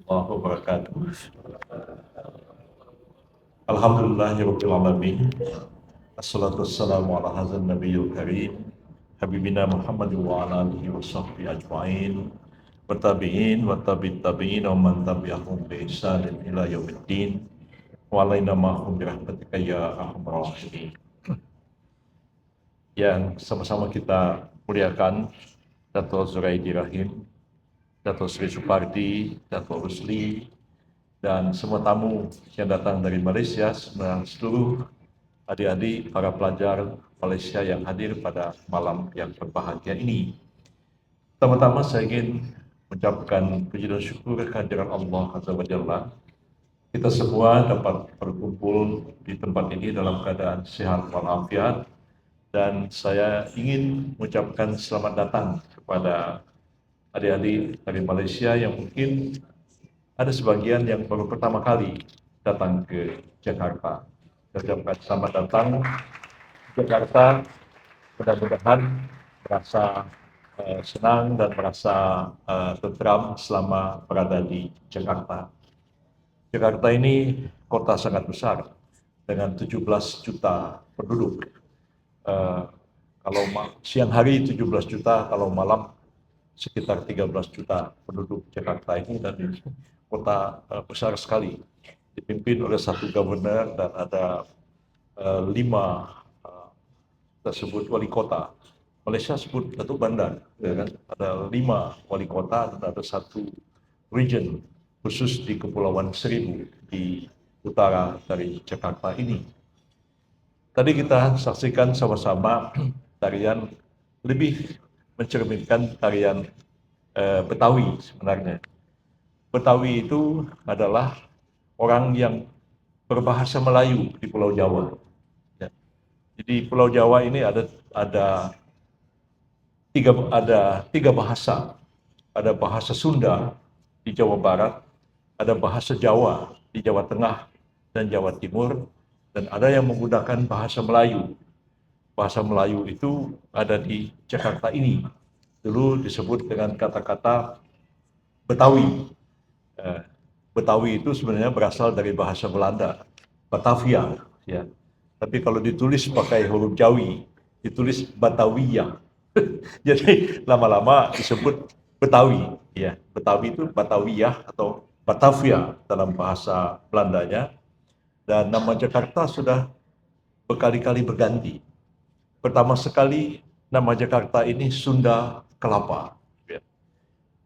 Warahmatullahi wabarakatuh. Alhamdulillahirabbil alamin. Assalatu wassalamu ala hadzal nabiyil karim. Habibina Muhammad wa ala alihi wa sahbihi ajma'in. Wa tabi'in wa tabi'in wa man tabi'ahum bi ihsanin ila yaumiddin. Wa alaina ma'hum bi rahmatika ya arhamar rahimin. Yang sama-sama kita muliakan Dato' Zuraidi Rahim, Dato' Sri Supardi, Dato' Rusli, dan semua tamu yang datang dari Malaysia, seluruh adik-adik para pelajar Malaysia yang hadir pada malam yang berbahagia ini. Pertama-tama saya ingin mengucapkan puji dan syukur kehadiran Allah Azza wa Jalla. Kita semua dapat berkumpul di tempat ini dalam keadaan sehat walafiat, dan saya ingin mengucapkan selamat datang kepada adik-adik dari Malaysia yang mungkin ada sebagian yang baru pertama kali datang ke Jakarta. Saya ucapkan selamat datang ke Jakarta. Mudah-mudahan merasa senang dan merasa tentram selama berada di Jakarta. Jakarta ini kota sangat besar dengan 17 juta penduduk. Kalau siang hari 17 juta, kalau malam sekitar 13 juta penduduk Jakarta ini, dan kota besar sekali, dipimpin oleh satu gubernur dan ada 5 tersebut wali kota. Malaysia sebut Datuk Bandar, ya kan? Ada 5 wali kota dan ada satu region khusus di Kepulauan Seribu di utara dari Jakarta ini. Tadi kita saksikan sama-sama tarian lebih mencerminkan tarian Betawi sebenarnya. Betawi itu adalah orang yang berbahasa Melayu di Pulau Jawa. Ya. Jadi Pulau Jawa ini ada tiga bahasa. Ada bahasa Sunda di Jawa Barat, ada bahasa Jawa di Jawa Tengah dan Jawa Timur, dan ada yang menggunakan bahasa Melayu. Bahasa Melayu itu ada di Jakarta ini. Dulu disebut dengan kata-kata Betawi. Betawi itu sebenarnya berasal dari bahasa Belanda, Batavia, ya. Tapi kalau ditulis pakai huruf Jawi, ditulis Batavia. Jadi lama-lama disebut Betawi, ya. Betawi itu Batavia atau Batavia dalam bahasa Belandanya. Dan nama Jakarta sudah berkali-kali berganti. Pertama sekali nama Jakarta ini Sunda Kelapa. Ya.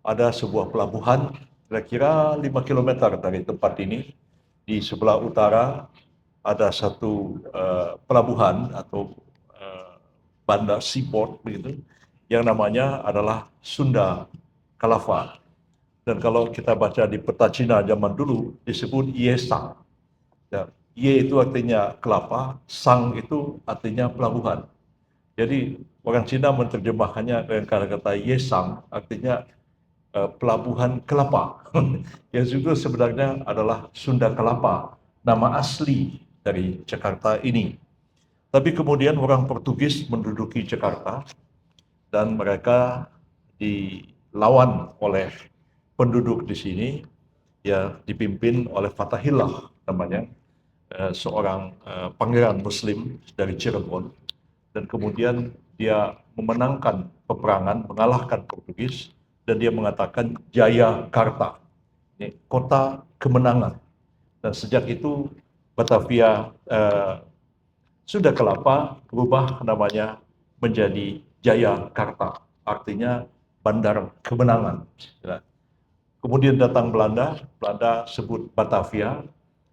Ada sebuah pelabuhan kira-kira 5 kilometer dari tempat ini. Di sebelah utara ada satu pelabuhan atau bandar seaport begitu, yang namanya adalah Sunda Kelapa. Dan kalau kita baca di peta Cina zaman dulu disebut Yesang. Ya, Ye itu artinya kelapa, Sang itu artinya pelabuhan. Jadi orang Cina menerjemahkannya dengan kata-kata Yesang, artinya pelabuhan kelapa. Yang juga sebenarnya adalah Sunda Kelapa, nama asli dari Jakarta ini. Tapi kemudian orang Portugis menduduki Jakarta dan mereka dilawan oleh penduduk di sini, ya, dipimpin oleh Fatahillah namanya, seorang pangeran Muslim dari Cirebon, dan kemudian dia memenangkan peperangan, mengalahkan Portugis, dan dia mengatakan Jayakarta, ini kota kemenangan. Dan sejak itu Batavia Sunda Kelapa berubah namanya menjadi Jayakarta, artinya bandar kemenangan. Kemudian datang Belanda, Belanda sebut Batavia.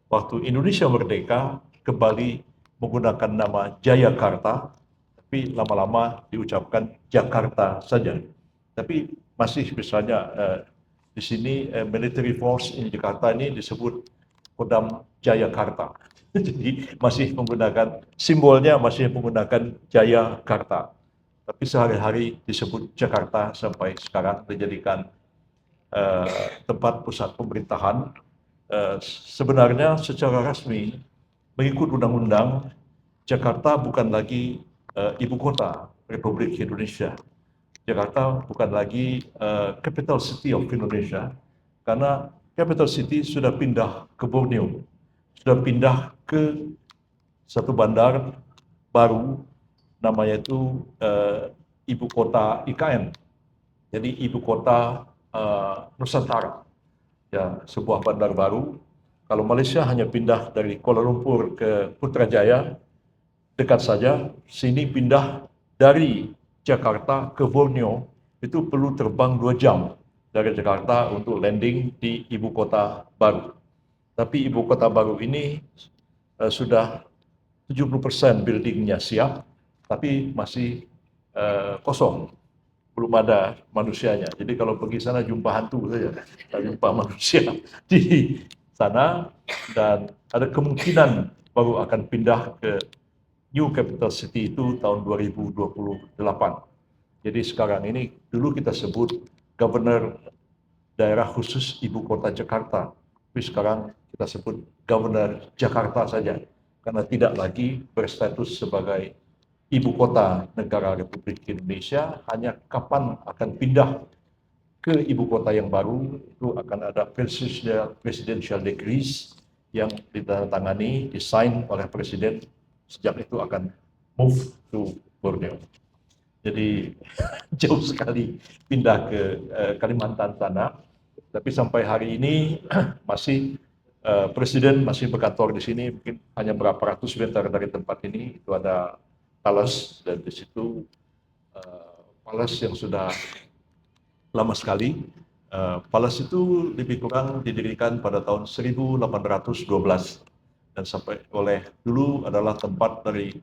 Waktu Indonesia merdeka, kembali menggunakan nama Jayakarta, tapi lama-lama diucapkan Jakarta saja. Tapi masih misalnya di sini military force in Jakarta ini disebut Kodam Jayakarta. Jadi masih menggunakan simbolnya, masih menggunakan Jayakarta. Tapi sehari-hari disebut Jakarta sampai sekarang, dijadikan tempat pusat pemerintahan. Sebenarnya secara resmi mengikut undang-undang, Jakarta bukan lagi ibu kota Republik Indonesia. Jakarta bukan lagi capital city of Indonesia, karena capital city sudah pindah ke Borneo, sudah pindah ke satu bandar baru, namanya itu ibu kota IKN, jadi ibu kota Nusantara, ya, sebuah bandar baru. Kalau Malaysia hanya pindah dari Kuala Lumpur ke Putrajaya, dekat saja. Sini pindah dari Jakarta ke Borneo, itu perlu terbang 2 jam dari Jakarta untuk landing di ibu kota baru. Tapi ibu kota baru ini sudah 70% buildingnya siap, tapi masih kosong, belum ada manusianya. Jadi kalau pergi sana jumpa hantu saja, tak jumpa manusia di sana. Dan ada kemungkinan baru akan pindah ke New Capital City itu tahun 2028. Jadi sekarang ini dulu kita sebut Governor Daerah Khusus Ibu Kota Jakarta, tapi sekarang kita sebut Governor Jakarta saja, karena tidak lagi berstatus sebagai ibu kota negara Republik Indonesia. Hanya kapan akan pindah ke ibu kota yang baru, itu akan ada presidential decrees yang ditandatangani, disign oleh presiden. Sejak itu akan move to Borneo. Jadi jauh sekali pindah ke Kalimantan sana. Tapi sampai hari ini masih presiden masih berkantor di sini. Mungkin hanya berapa ratus meter dari tempat ini itu ada palace, dan di situ palace yang sudah lama sekali. Palace itu lebih kurang didirikan pada tahun 1812 dan sampai oleh dulu adalah tempat dari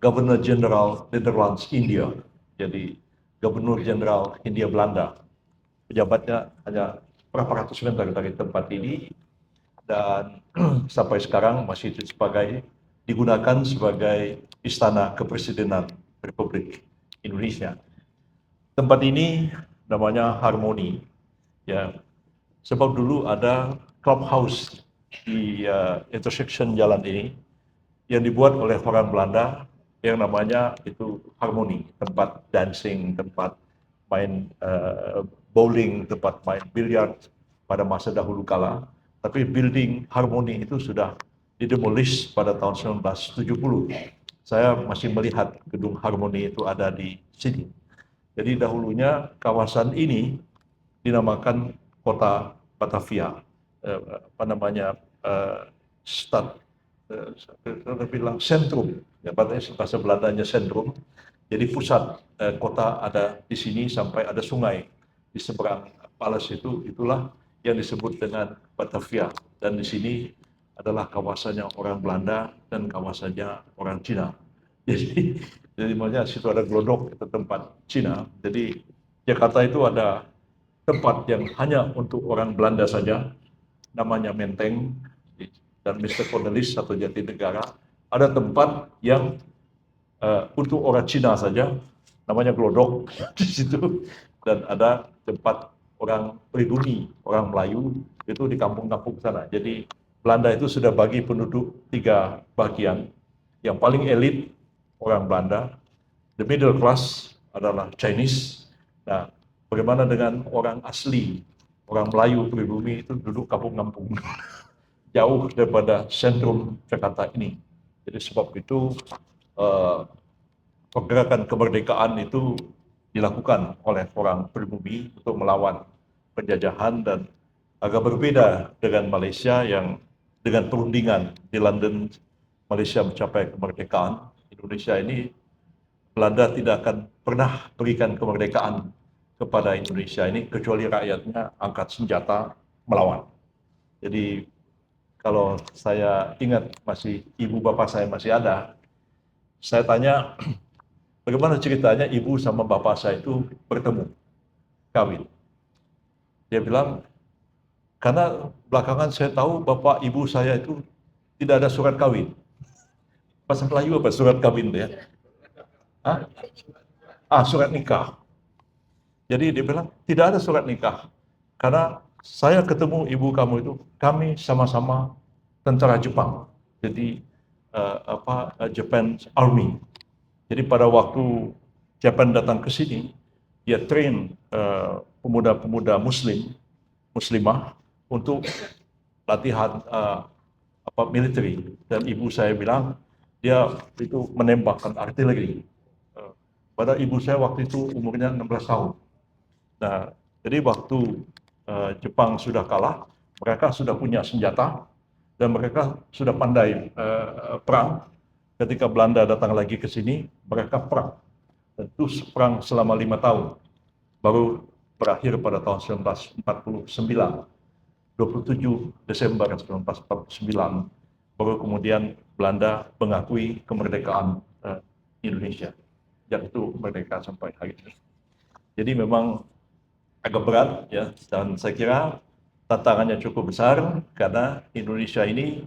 Governor Jenderal Netherlands India. Jadi Gubernur Jenderal Hindia Belanda. Pejabatnya hanya berapa ratus meter dari tempat ini, dan sampai sekarang masih digunakan sebagai istana kepresidenan Republik Indonesia. Tempat ini namanya Harmoni, ya, sebab dulu ada clubhouse di intersection jalan ini yang dibuat oleh orang Belanda yang namanya itu Harmoni, tempat dancing, tempat main bowling, tempat main biliar pada masa dahulu kala. Tapi building Harmoni itu sudah didemolish pada tahun 1970. Saya masih melihat gedung Harmoni itu ada di sini. Jadi dahulunya kawasan ini dinamakan Kota Batavia, stad, bilang sentrum, ya, bahasa Belandanya sentrum. Jadi pusat kota ada di sini sampai ada sungai di seberang palace itu, itulah yang disebut dengan Batavia. Dan di sini adalah kawasannya orang Belanda dan kawasannya orang Cina. Jadi makanya situ ada Glodok, itu tempat Cina. Jadi Jakarta itu ada tempat yang hanya untuk orang Belanda saja, namanya Menteng, dan Mr. Cornelis atau Jatinegara. Ada tempat yang untuk orang Cina saja, namanya Glodok di situ, dan ada tempat orang pribumi, orang Melayu itu di kampung-kampung sana. Jadi Belanda itu sudah bagi penduduk 3 bagian. Yang paling elit orang Belanda, the middle class adalah Chinese. Nah, bagaimana dengan orang asli, orang Melayu pribumi itu duduk kampung-kampung jauh daripada sentrum Jakarta ini. Jadi sebab itu pergerakan kemerdekaan itu dilakukan oleh orang pribumi untuk melawan penjajahan, dan agak berbeda dengan Malaysia yang dengan perundingan di London Malaysia mencapai kemerdekaan. Indonesia ini Belanda tidak akan pernah berikan kemerdekaan kepada Indonesia ini kecuali rakyatnya angkat senjata melawan. Jadi kalau saya ingat masih ibu bapak saya masih ada, saya tanya bagaimana ceritanya ibu sama bapak saya itu bertemu, kawin. Dia bilang, karena belakangan saya tahu bapak ibu saya itu tidak ada surat kawin. Bahasa Melayu apa surat kawin itu ya? Hah? Surat nikah. Jadi dia bilang, tidak ada surat nikah. Karena saya ketemu ibu kamu itu, kami sama-sama tentara Jepang. Jadi Japan Army. Jadi pada waktu Jepang datang ke sini, dia train pemuda-pemuda muslimah untuk latihan military, dan ibu saya bilang dia itu menembakkan artileri. Pada ibu saya waktu itu umurnya 16 tahun. Nah, jadi waktu Jepang sudah kalah, mereka sudah punya senjata dan mereka sudah pandai perang. Ketika Belanda datang lagi ke sini, mereka perang. Dan itu perang selama 5 tahun, baru berakhir pada tahun 1949. 27 Desember 1949, baru kemudian Belanda mengakui kemerdekaan Indonesia. Yang itu merdeka sampai hari ini. Jadi memang agak berat ya, dan saya kira tantangannya cukup besar karena Indonesia ini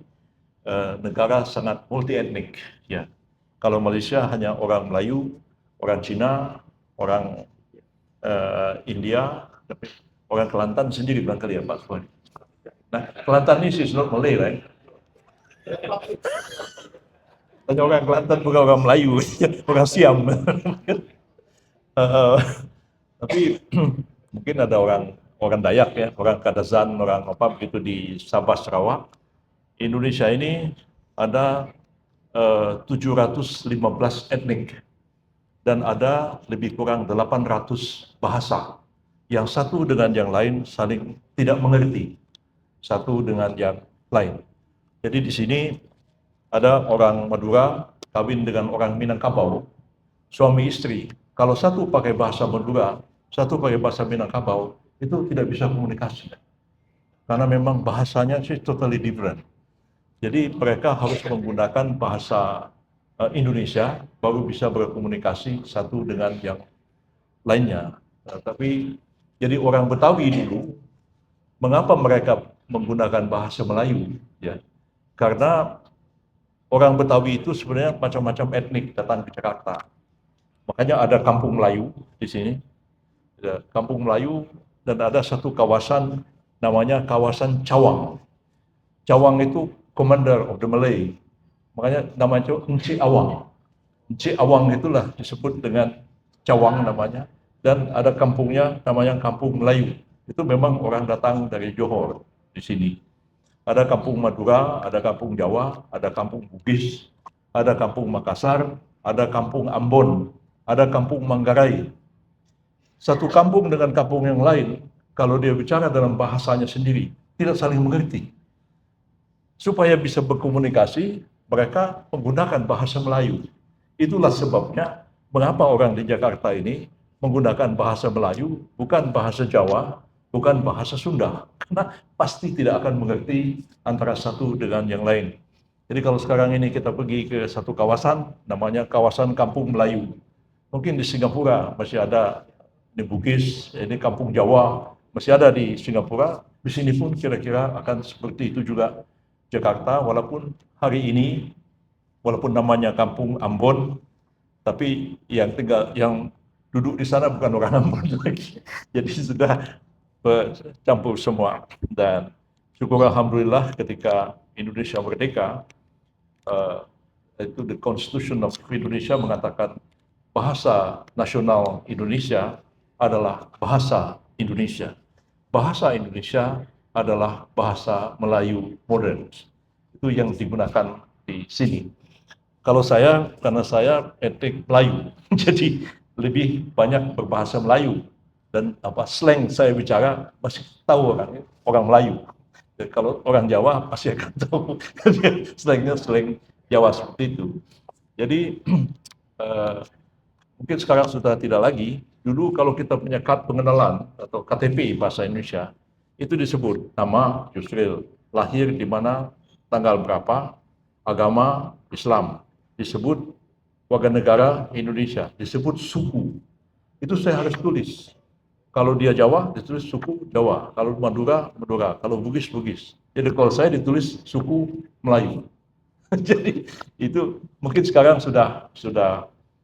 negara sangat multi etnik ya. Kalau Malaysia hanya orang Melayu, orang Cina, orang India, tapi orang Kelantan sendiri barangkali ya Pak Suwadi. Nah, Kelantan ini is not Malay, right? Hanya orang Kelantan bukan orang Melayu, orang Siam. uh, tapi mungkin ada orang Dayak ya, orang Kadazan, orang apa begitu di Sabah Sarawak. Indonesia ini ada 715 etnik dan ada lebih kurang 800 bahasa yang satu dengan yang lain saling tidak mengerti satu dengan yang lain. Jadi di sini ada orang Madura kawin dengan orang Minangkabau, suami istri. Kalau satu pakai bahasa Madura, satu pakai bahasa Minangkabau, itu tidak bisa komunikasi. Karena memang bahasanya sih totally different. Jadi mereka harus menggunakan bahasa Indonesia baru bisa berkomunikasi satu dengan yang lainnya. Tapi jadi orang Betawi dulu, mengapa mereka menggunakan bahasa Melayu? Ya, karena orang Betawi itu sebenarnya macam-macam etnik datang ke Jakarta. Makanya ada kampung Melayu di sini, ada kampung Melayu, dan ada satu kawasan namanya kawasan Cawang. Cawang itu commander of the Malay, makanya namanya itu Encik Awang. Encik Awang itulah disebut dengan Cawang namanya, dan ada kampungnya namanya Kampung Melayu. Itu memang orang datang dari Johor di sini. Ada kampung Madura, ada kampung Jawa, ada kampung Bugis, ada kampung Makassar, ada kampung Ambon, ada kampung Manggarai. Satu kampung dengan kampung yang lain, kalau dia bicara dalam bahasanya sendiri, tidak saling mengerti. Supaya bisa berkomunikasi, mereka menggunakan bahasa Melayu. Itulah sebabnya mengapa orang di Jakarta ini menggunakan bahasa Melayu, bukan bahasa Jawa, bukan bahasa Sunda, karena pasti tidak akan mengerti antara satu dengan yang lain. Jadi kalau sekarang ini kita pergi ke satu kawasan, namanya kawasan Kampung Melayu. Mungkin di Singapura masih ada di Bugis, ini Kampung Jawa, masih ada di Singapura. Di sini pun kira-kira akan seperti itu juga Jakarta, walaupun hari ini, walaupun namanya Kampung Ambon, tapi yang duduk di sana bukan orang Ambon lagi. Jadi sudah bercampur semua. Dan syukur alhamdulillah ketika Indonesia merdeka, itu the Constitution of Indonesia mengatakan bahasa nasional Indonesia adalah bahasa Indonesia. Bahasa Indonesia adalah bahasa Melayu modern. Itu yang digunakan di sini. Kalau saya, karena saya etnik Melayu, jadi lebih banyak berbahasa Melayu, dan slang saya bicara masih tahu orang Melayu. Dan kalau orang Jawa pasti akan tahu slangnya slang Jawa seperti itu. Jadi mungkin sekarang sudah tidak lagi. Dulu kalau kita punya kad pengenalan atau KTP bahasa Indonesia, itu disebut nama Yusril, lahir di mana, tanggal berapa, agama Islam, disebut warga negara Indonesia, disebut suku. Itu saya harus tulis. Kalau dia Jawa, ditulis suku Jawa. Kalau Madura, Madura. Kalau Bugis, Bugis. Jadi kalau saya ditulis suku Melayu. Jadi itu mungkin sekarang sudah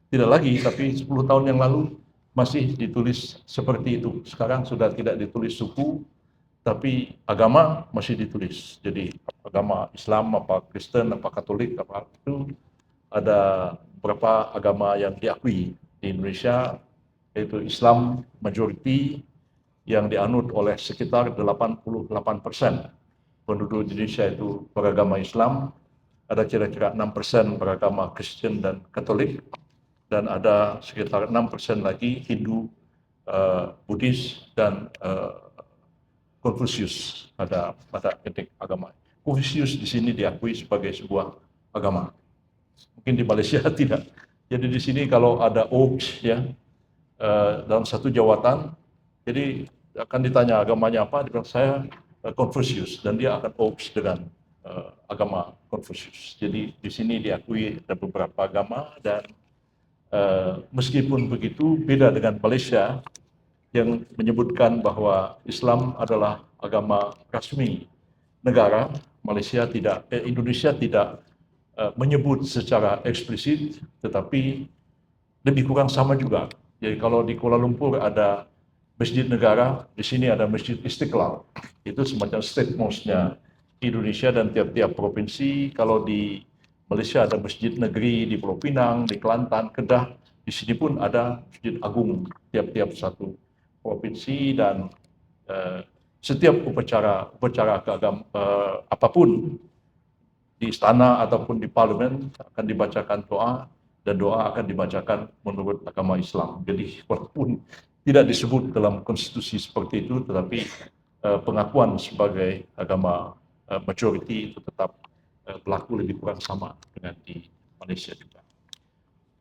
tidak lagi, tapi 10 tahun yang lalu masih ditulis seperti itu. Sekarang sudah tidak ditulis suku, tapi agama masih ditulis. Jadi agama Islam, apa Kristen, apa Katolik, apa itu, ada beberapa agama yang diakui di Indonesia, yaitu Islam majority, yang dianut oleh sekitar 88% penduduk Indonesia itu beragama Islam, ada kira-kira 6% beragama Kristen dan Katolik, dan ada sekitar 6% lagi Hindu, Buddhis, dan Konfusius pada etnik agama. Konfusius di sini diakui sebagai sebuah agama. Mungkin di Malaysia tidak. Jadi di sini kalau ada OBS ya dalam satu jawatan, jadi akan ditanya agamanya apa, dia bilang saya Konfusius, dan dia akan OBS dengan agama Konfusius. Jadi di sini diakui ada beberapa agama, dan meskipun begitu beda dengan Malaysia yang menyebutkan bahwa Islam adalah agama resmi negara. Indonesia tidak menyebut secara eksplisit, tetapi lebih kurang sama juga. Jadi kalau di Kuala Lumpur ada masjid negara, di sini ada Masjid Istiqlal. Itu semacam state mosque-nya Indonesia, dan tiap-tiap provinsi. Kalau di Malaysia ada masjid negeri di Pulau Pinang, di Kelantan, Kedah. Di sini pun ada masjid agung tiap-tiap satu provinsi, dan setiap upacara apapun di istana ataupun di parlemen akan dibacakan doa, dan doa akan dibacakan menurut agama Islam. Jadi walaupun tidak disebut dalam konstitusi seperti itu, tetapi pengakuan sebagai agama majority itu tetap berlaku lebih kurang sama dengan di Malaysia juga.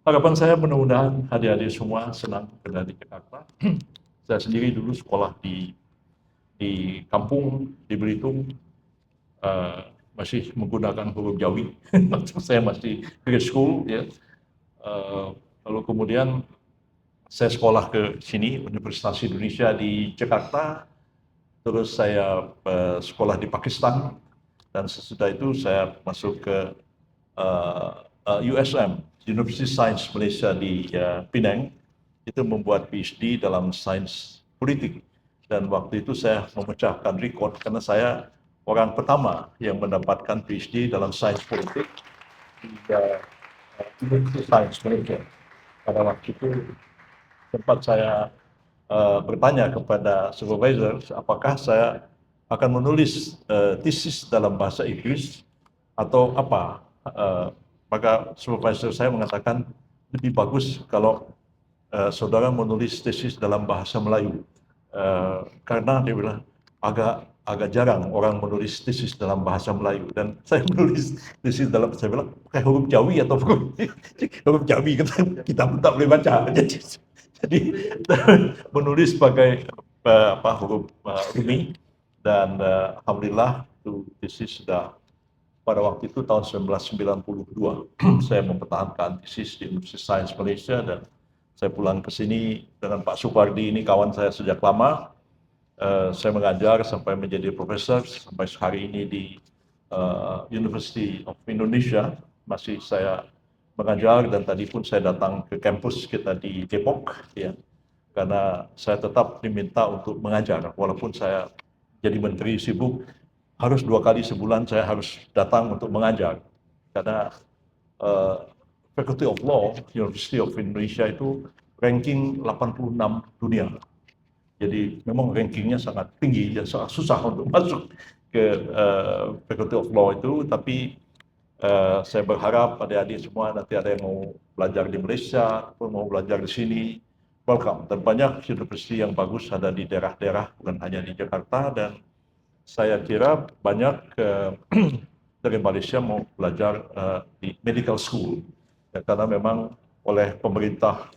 Harapan saya mudah-mudahan adik-adik semua senang berada di Jakarta. Saya sendiri dulu sekolah di kampung di Belitung, masih menggunakan huruf Jawi. Saya masih grade school ya. Lalu kemudian saya sekolah ke sini Universitas Indonesia di Jakarta, terus saya sekolah di Pakistan, dan sesudah itu saya masuk ke USM, University Science Malaysia di Penang, itu membuat PhD dalam sains politik. Dan waktu itu saya memecahkan rekor karena saya orang pertama yang mendapatkan PhD dalam sains politik di University Science Malaysia. Pada waktu itu sempat saya bertanya kepada supervisor apakah saya akan menulis tesis dalam bahasa Inggris atau apa. Maka supervisor saya mengatakan lebih bagus kalau saudara menulis tesis dalam bahasa Melayu, karena dia bilang agak jarang orang menulis tesis dalam bahasa Melayu, dan saya menulis tesis dalam, saya bilang pakai huruf Jawi atau huruf Jawi, kita pun tak boleh baca. Jadi menulis pakai huruf Rumi, dan alhamdulillah itu tesis sudah pada waktu itu tahun 1992 saya mempertahankan tesis di Universitas Sains Malaysia, dan saya pulang ke sini dengan Pak Supardi, ini kawan saya sejak lama. Saya mengajar sampai menjadi profesor sampai hari ini di University of Indonesia, masih saya mengajar, dan tadi pun saya datang ke kampus kita di Depok ya, karena saya tetap diminta untuk mengajar walaupun saya jadi menteri sibuk. Harus 2 kali sebulan saya harus datang untuk mengajar, karena Faculty of Law University of Indonesia itu ranking 86 dunia. Jadi memang rankingnya sangat tinggi dan sangat susah untuk masuk ke Faculty of Law itu. Tapi saya berharap adik-adik semua nanti ada yang mau belajar di Malaysia atau mau belajar di sini, welcome. Dan banyak universiti yang bagus ada di daerah-daerah, bukan hanya di Jakarta, dan saya kira banyak dari Malaysia mau belajar di medical school, ya, karena memang oleh pemerintah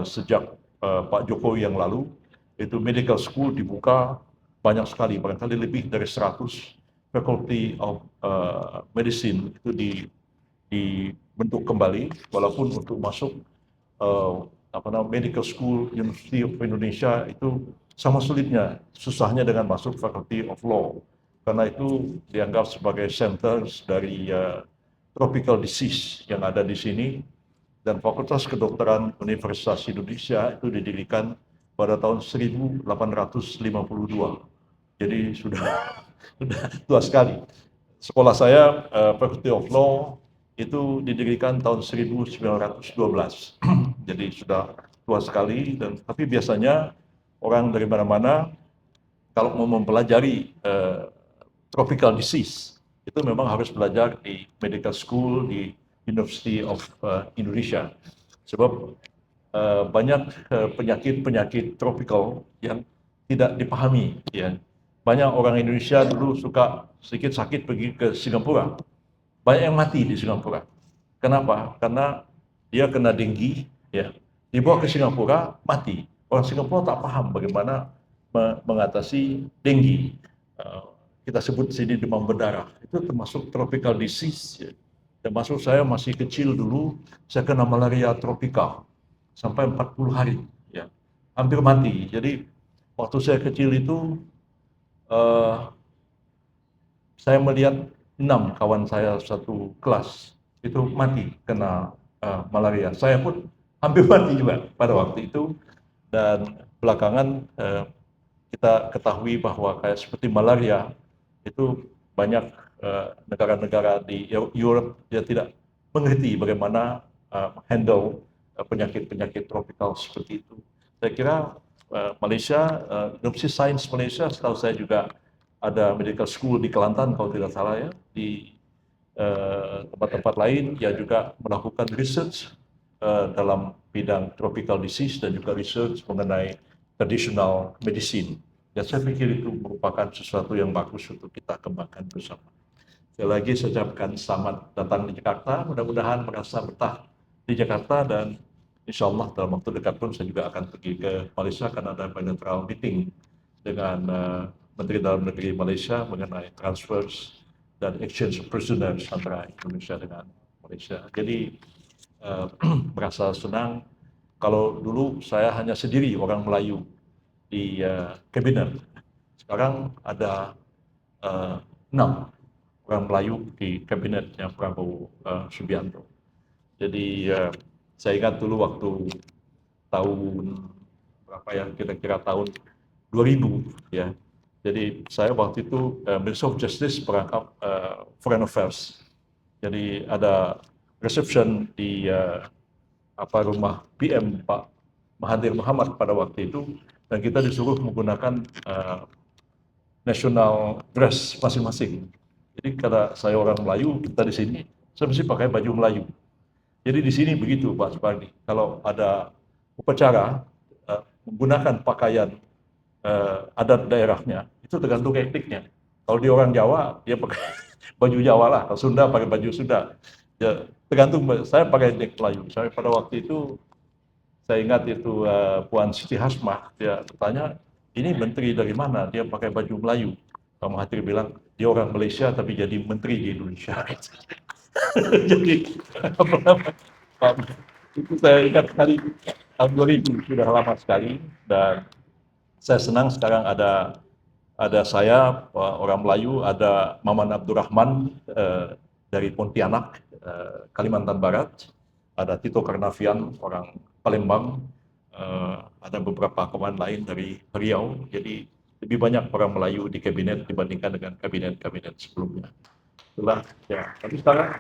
sejak Pak Jokowi yang lalu, itu medical school dibuka banyak sekali, barangkali lebih dari 100 faculty of medicine itu dibentuk kembali, walaupun untuk masuk medical school University of Indonesia itu sama sulitnya, susahnya dengan masuk Faculty of Law, karena itu dianggap sebagai center dari tropical disease yang ada di sini. Dan Fakultas Kedokteran Universitas Indonesia itu didirikan pada tahun 1852, jadi sudah tua sekali. Sekolah saya Faculty of Law itu didirikan tahun 1912, jadi sudah tua sekali. Dan tapi biasanya orang dari mana-mana kalau mau mempelajari tropical disease itu memang harus belajar di medical school di University of Indonesia, sebab banyak penyakit-penyakit tropikal yang tidak dipahami. Ya. Banyak orang Indonesia dulu suka sedikit sakit pergi ke Singapura. Banyak yang mati di Singapura. Kenapa? Karena dia kena denggi, ya, dibawa ke Singapura, mati. Orang Singapura tak paham bagaimana mengatasi denggi. Kita sebut sini demam berdarah. Itu termasuk tropical disease. Ya. Termasuk saya masih kecil dulu, saya kena malaria tropikal sampai 40 hari, ya, hampir mati. Jadi waktu saya kecil itu saya melihat 6 kawan saya satu kelas itu mati kena malaria. Saya pun hampir mati juga pada waktu itu. Dan belakangan kita ketahui bahwa kayak seperti malaria itu banyak negara-negara di Europe dia tidak mengerti bagaimana handle penyakit-penyakit tropikal seperti itu. Saya kira Malaysia, University Science Malaysia, setahu saya juga ada medical school di Kelantan kalau tidak salah ya, di tempat-tempat lain yang juga melakukan research dalam bidang tropical disease dan juga research mengenai traditional medicine. Dan saya pikir itu merupakan sesuatu yang bagus untuk kita kembangkan bersama. Sekali lagi saya ucapkan selamat datang di Jakarta, mudah-mudahan merasa betah di Jakarta, dan insya Allah dalam waktu dekat pun saya juga akan pergi ke Malaysia karena ada bilateral meeting dengan Menteri Dalam Negeri Malaysia mengenai transfers dan exchange of prisoners antara Indonesia dengan Malaysia. Jadi merasa senang. Kalau dulu saya hanya sendiri orang Melayu di kabinet, sekarang ada 6 orang Melayu di kabinetnya Prabowo Subianto. Jadi saya ingat dulu waktu tahun berapa ya, kira-kira tahun 2000 ya. Jadi saya waktu itu Minister of Justice perangkap Foreign Affairs. Jadi ada reception di rumah PM Pak Mahathir Mohamad pada waktu itu, dan kita disuruh menggunakan national dress masing-masing. Jadi karena saya orang Melayu, kita di sini saya mesti pakai baju Melayu. Jadi di sini begitu Pak Supardi, kalau ada upacara menggunakan pakaian adat daerahnya, itu tergantung etniknya. Kalau dia orang Jawa, dia pakai baju Jawa lah. Kalau Sunda pakai baju Sunda. Ya, tergantung. Saya pakai etnik Melayu. Saya pada waktu itu, saya ingat itu Puan Siti Hasmah, dia bertanya, ini menteri dari mana? Dia pakai baju Melayu. Pak Mahathir bilang, dia orang Malaysia tapi jadi menteri di Indonesia. Jadi, itu saya ingat sekali, tahun 2000, sudah lama sekali. Dan saya senang sekarang ada saya orang Melayu, ada Maman Abdurrahman dari Pontianak, Kalimantan Barat, ada Tito Karnavian orang Palembang, ada beberapa kawan lain dari Riau. Jadi lebih banyak orang Melayu di kabinet dibandingkan dengan kabinet-kabinet sebelumnya. Itulah ya. Tapi sekarang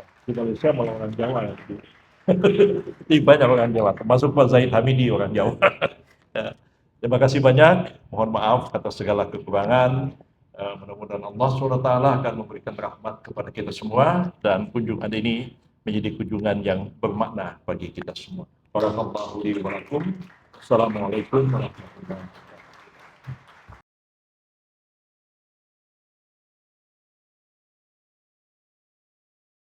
ya, di Malaysia malah orang Jawa ya. Lebih banyak orang Jawa, termasuk Pak Zahid Hamidi orang Jawa. Ya. Terima kasih banyak, mohon maaf atas segala kekurangan. Mudah-mudahan Allah SWT akan memberikan rahmat kepada kita semua, dan kunjungan ini menjadi kunjungan yang bermakna bagi kita semua. Barakallahu li wa lakum. Assalamualaikum warahmatullahi wabarakatuh.